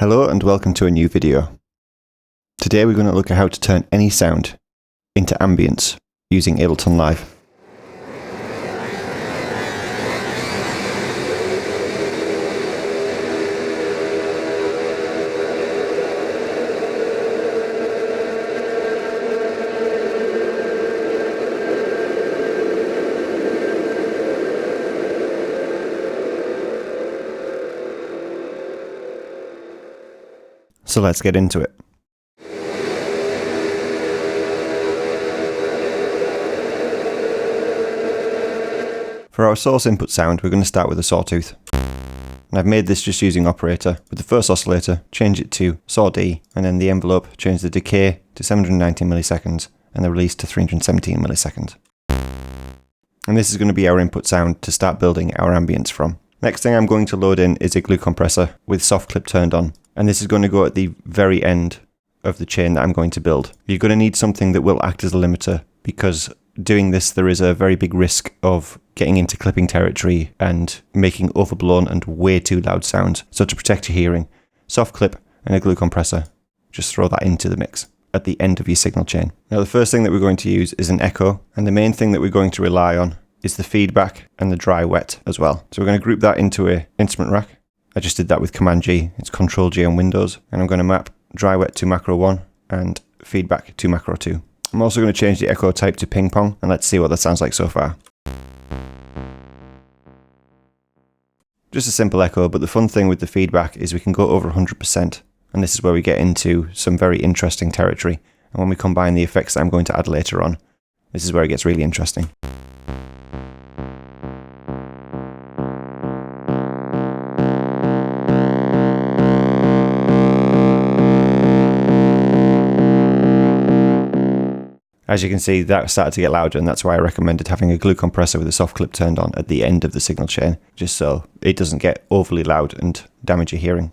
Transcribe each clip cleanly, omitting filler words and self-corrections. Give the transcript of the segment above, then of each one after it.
Hello and welcome to a new video. Today we're going to look at how to turn any sound into ambience using Ableton Live. So let's get into it. For our source input sound, we're going to start with a sawtooth. And I've made this just using operator. With the first oscillator, change it to saw D, and then the envelope, change the decay to 790 milliseconds and the release to 317 milliseconds. And this is going to be our input sound to start building our ambience from. Next thing I'm going to load in is a glue compressor with soft clip turned on. And this is going to go at the very end of the chain that I'm going to build. You're going to need something that will act as a limiter, because doing this there is a very big risk of getting into clipping territory and making overblown and way too loud sounds. So to protect your hearing, soft clip and a glue compressor, just throw that into the mix at the end of your signal chain. Now the first thing that we're going to use is an echo, and the main thing that we're going to rely on is the feedback and the dry wet as well. So we're going to group that into an instrument rack. I just did that with Command G, it's Control G on Windows, and I'm going to map dry wet to macro 1 and feedback to macro 2. I'm also going to change the echo type to ping pong, and let's see what that sounds like so far. Just a simple echo, but the fun thing with the feedback is we can go over 100%, and this is where we get into some very interesting territory. And when we combine the effects that I'm going to add later on, this is where it gets really interesting. As you can see, that started to get louder, and that's why I recommended having a glue compressor with a soft clip turned on at the end of the signal chain, just so it doesn't get overly loud and damage your hearing.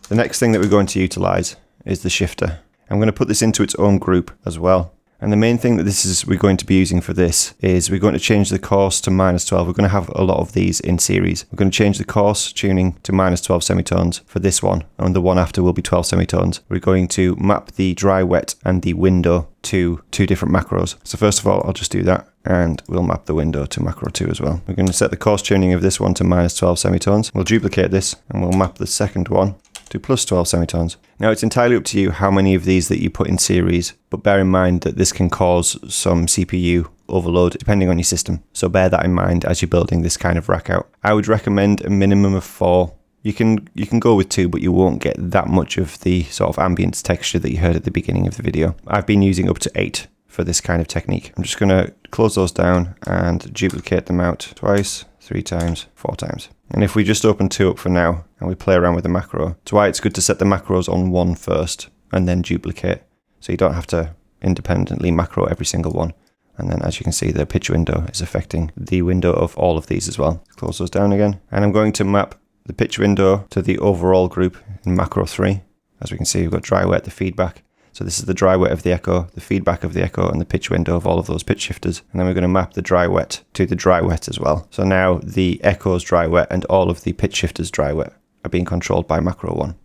The next thing that we're going to utilize is the shifter. I'm going to put this into its own group as well. And the main thing that we're going to be using for this is we're going to change the coarse to -12. We're going to have a lot of these in series. We're going to change the coarse tuning to -12 semitones for this one, and the one after will be 12 semitones. We're going to map the dry wet and the window to two different macros. So first of all, I'll just do that, and we'll map the window to macro 2 as well. We're going to set the coarse tuning of this one to -12 semitones. We'll duplicate this, and we'll map the second one to +12 semitones. Now it's entirely up to you how many of these that you put in series, but bear in mind that this can cause some CPU overload depending on your system. So bear that in mind as you're building this kind of rack out. I would recommend a minimum of 4. You can go with 2, but you won't get that much of the sort of ambience texture that you heard at the beginning of the video. I've been using up to 8 for this kind of technique. I'm just going to close those down and duplicate them out twice, 3 times, 4 times. And if we just open 2 up for now and we play around with the macro, it's why it's good to set the macros on 1 first and then duplicate, so you don't have to independently macro every single one. And then as you can see, the pitch window is affecting the window of all of these as well. Close those down again. And I'm going to map the pitch window to the overall group in macro 3. As we can see, we've got dry wet, the feedback. So this is the dry wet of the echo, the feedback of the echo, and the pitch window of all of those pitch shifters. And then we're going to map the dry wet to the dry wet as well. So now the echo's dry wet and all of the pitch shifters dry wet are being controlled by macro 1.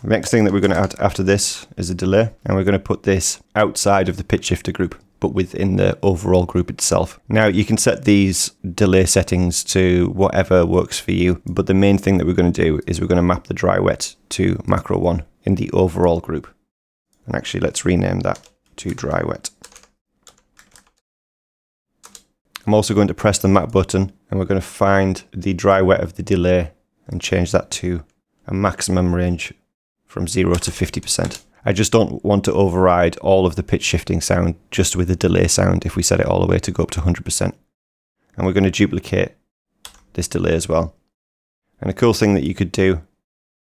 The next thing that we're going to add after this is a delay, and we're going to put this outside of the pitch shifter group, but within the overall group itself. Now you can set these delay settings to whatever works for you, but the main thing that we're going to do is we're going to map the dry wet to macro 1 in the overall group. And actually let's rename that to dry wet. I'm also going to press the map button, and we're going to find the dry wet of the delay and change that to a maximum range from 0 to 50%. I just don't want to override all of the pitch shifting sound just with the delay sound if we set it all the way to go up to 100%. And we're going to duplicate this delay as well. And a cool thing that you could do,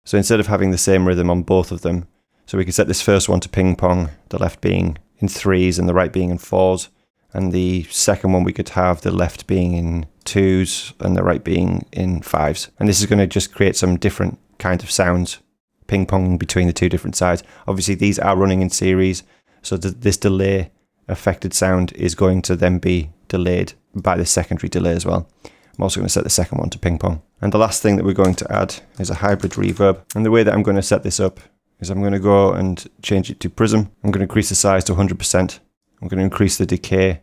so instead of having the same rhythm on both of them, so we could set this first one to ping pong, the left being in 3s and the right being in 4s, and the second one we could have the left being in 2s and the right being in 5s. And this is going to just create some different kind of sounds ping-ponging between the two different sides. Obviously, these are running in series, so this delay affected sound is going to then be delayed by the secondary delay as well. I'm also going to set the second one to ping-pong. And the last thing that we're going to add is a hybrid reverb. And the way that I'm going to set this up is I'm going to go and change it to Prism. I'm going to increase the size to 100%. I'm going to increase the decay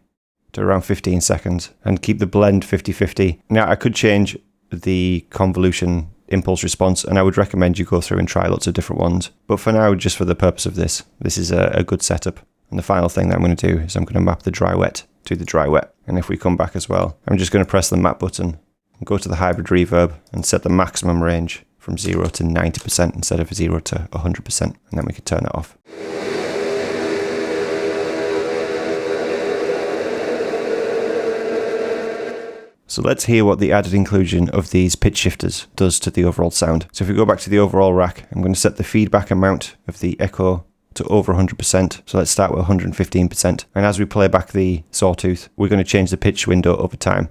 to around 15 seconds and keep the blend 50-50. Now, I could change the convolution impulse response, and I would recommend you go through and try lots of different ones. But for now, just for the purpose of this is a good setup. And the final thing that I'm going to do is I'm going to map the dry wet to the dry wet. And if we come back as well, I'm just going to press the map button and go to the hybrid reverb and set the maximum range from 0 to 90% instead of 0 to 100%. And then we can turn it off. So let's hear what the added inclusion of these pitch shifters does to the overall sound. So if we go back to the overall rack, I'm going to set the feedback amount of the echo to over 100%. So let's start with 115%. And as we play back the sawtooth, we're going to change the pitch window over time.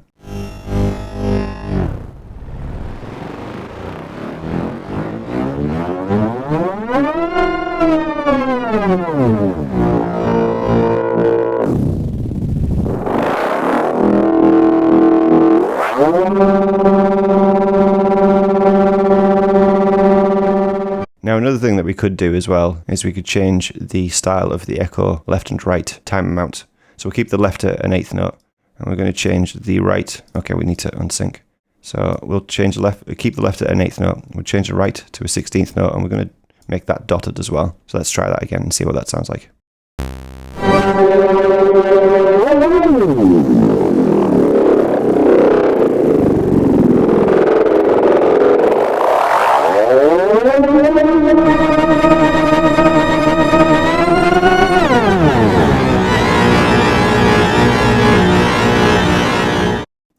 Now another thing that we could do as well is we could change the style of the echo left and right time amount. So we'll keep the left at an 1/8 note and we're going to change the right. Okay, we need to unsync. So we'll change the left, keep the left at an 1/8 note. We'll change the right to a 16th note and we're going to make that dotted as well. So let's try that again and see what that sounds like.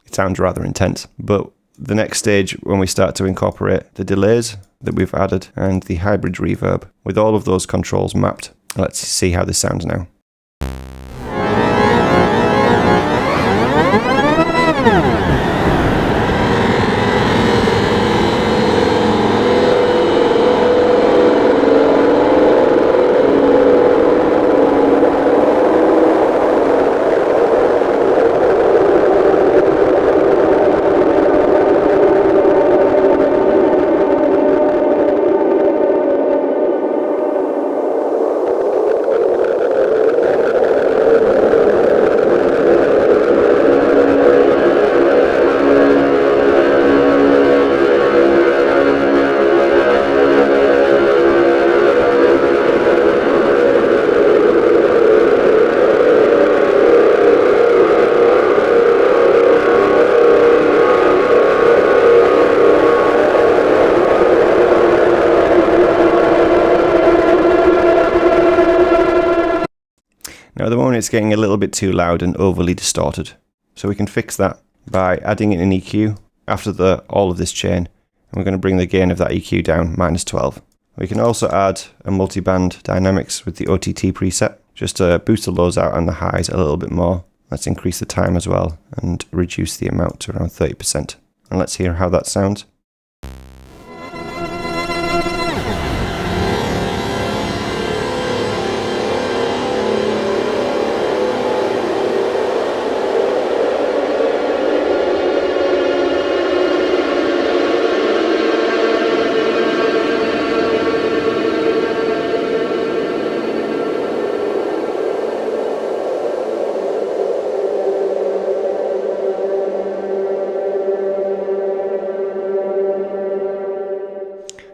It sounds rather intense, but the next stage when we start to incorporate the delays that we've added and the hybrid reverb with all of those controls mapped. Let's see how this sounds now. Now at the moment it's getting a little bit too loud and overly distorted. So we can fix that by adding in an EQ after all of this chain. And we're going to bring the gain of that EQ down -12. We can also add a multi-band dynamics with the OTT preset, just to boost the lows out and the highs a little bit more. Let's increase the time as well and reduce the amount to around 30%. And let's hear how that sounds.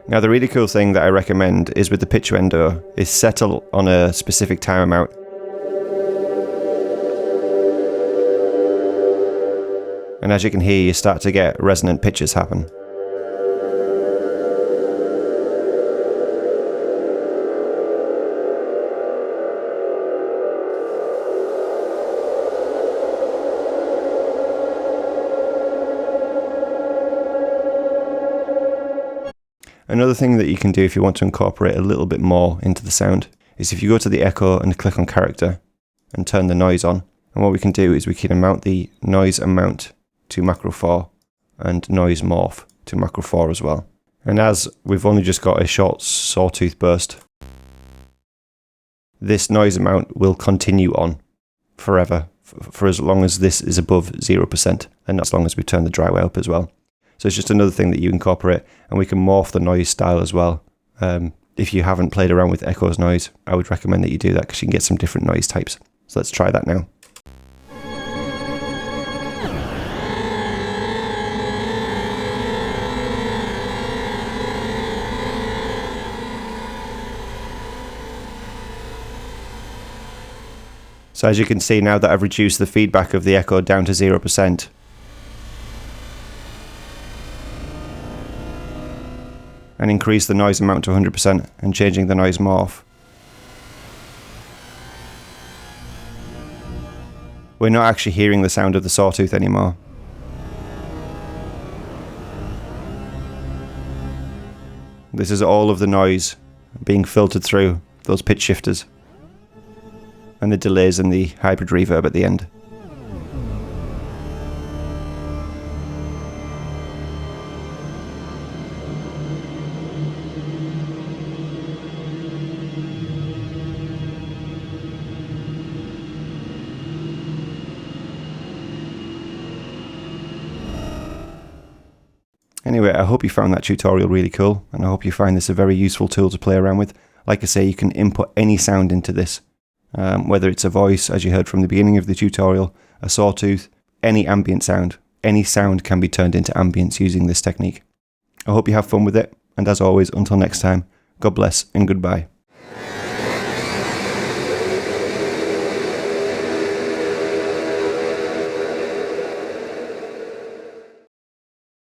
Now the really cool thing that I recommend is with the pitch window is settle on a specific time amount. And as you can hear, you start to get resonant pitches happen. Another thing that you can do if you want to incorporate a little bit more into the sound is if you go to the echo and click on character and turn the noise on. And what we can do is we can mount the noise amount to macro 4 and noise morph to macro 4 as well. And as we've only just got a short sawtooth burst, this noise amount will continue on forever, for as long as this is above 0%, and as long as we turn the dry way up as well. So it's just another thing that you incorporate, and we can morph the noise style as well. If you haven't played around with Echo's noise, I would recommend that you do that because you can get some different noise types. So let's try that now. So as you can see, now that I've reduced the feedback of the echo down to 0%, and increased the noise amount to 100% and changing the noise morph, we're not actually hearing the sound of the sawtooth anymore. This is all of the noise being filtered through those pitch shifters and the delays and the hybrid reverb at the end. Anyway, I hope you found that tutorial really cool, and I hope you find this a very useful tool to play around with. Like I say, you can input any sound into this, whether it's a voice, as you heard from the beginning of the tutorial, a sawtooth, any ambient sound. Any sound can be turned into ambience using this technique. I hope you have fun with it, and as always, until next time, God bless and goodbye.